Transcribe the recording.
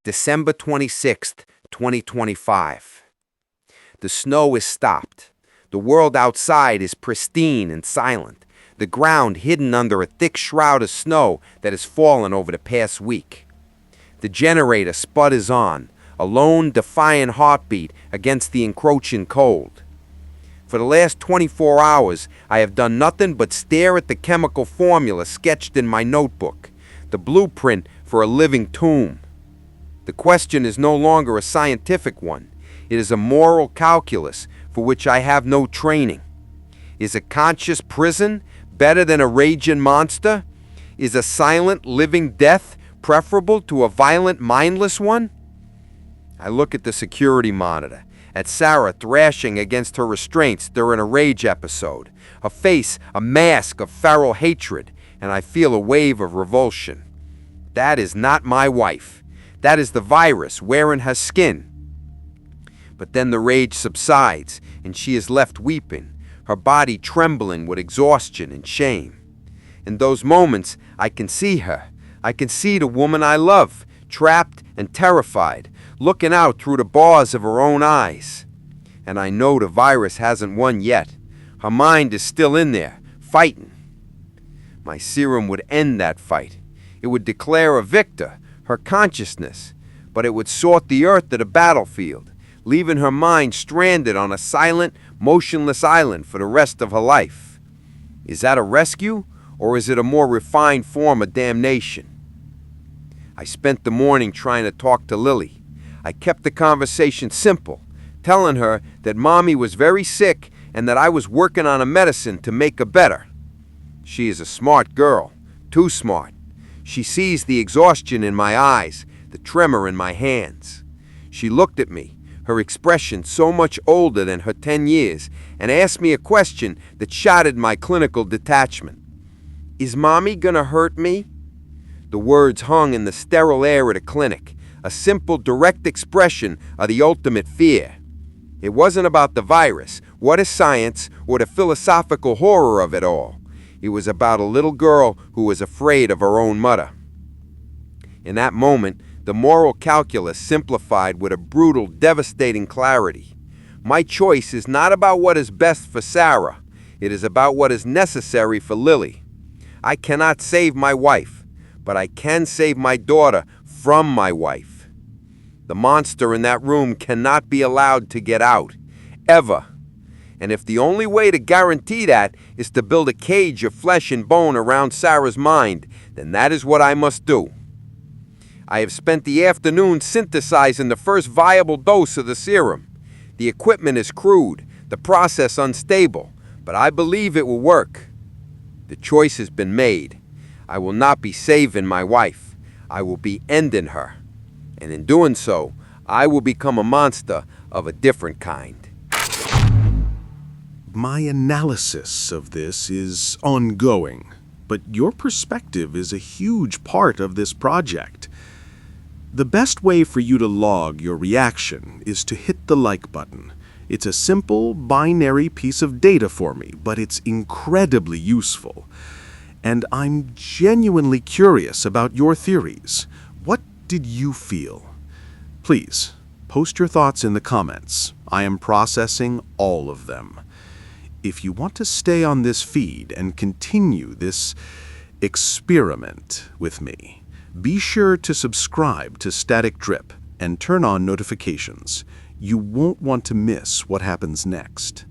December 26th, 2025. The snow is stopped. The world outside is pristine and silent, the ground hidden under a thick shroud of snow that has fallen over the past week. The generator sputters on, a lone, defiant heartbeat against the encroaching cold. For the last 24 hours, I have done nothing but stare at the chemical formula sketched in my notebook, the blueprint for a living tomb. The question is no longer a scientific one. It is a moral calculus for which I have no training. Is a conscious prison better than a raging monster? Is a silent, living death preferable to a violent, mindless one? I look at the security monitor, at Sarah thrashing against her restraints during a rage episode, her face a mask of feral hatred, and I feel a wave of revulsion. That is not my wife. That is the virus wearing her skin. But then the rage subsides, and she is left weeping, her body trembling with exhaustion and shame. In those moments, I can see her. I can see the woman I love, trapped and terrified, looking out through the bars of her own eyes. And I know the virus hasn't won yet. Her mind is still in there, fighting. My serum would end that fight. It would declare a victor, her consciousness, but it would sort the earth to the battlefield, leaving her mind stranded on a silent, motionless island for the rest of her life. Is that a rescue, or is it a more refined form of damnation? I spent the morning trying to talk to Lily. I kept the conversation simple, telling her that Mommy was very sick and that I was working on a medicine to make her better. She is a smart girl, too smart. She sees the exhaustion in my eyes, the tremor in my hands. She looked at me, her expression so much older than her 10 years, and asked me a question that shattered my clinical detachment. Is Mommy gonna hurt me? The words hung in the sterile air of the clinic, a simple, direct expression of the ultimate fear. It wasn't about the virus, what is science, or the philosophical horror of it all. It was about a little girl who was afraid of her own mother. In that moment, the moral calculus simplified with a brutal, devastating clarity. My choice is not about what is best for Sarah. It is about what is necessary for Lily. I cannot save my wife, but I can save my daughter from my wife. The monster in that room cannot be allowed to get out, ever. And if the only way to guarantee that is to build a cage of flesh and bone around Sarah's mind, then that is what I must do. I have spent the afternoon synthesizing the first viable dose of the serum. The equipment is crude, the process unstable, but I believe it will work. The choice has been made. I will not be saving my wife. I will be ending her. And in doing so, I will become a monster of a different kind. My analysis of this is ongoing, but your perspective is a huge part of this project. The best way for you to log your reaction is to hit the like button. It's a simple, binary piece of data for me, but it's incredibly useful. And I'm genuinely curious about your theories. What did you feel? Please, post your thoughts in the comments. I am processing all of them. If you want to stay on this feed and continue this experiment with me, be sure to subscribe to Static Drip and turn on notifications. You won't want to miss what happens next.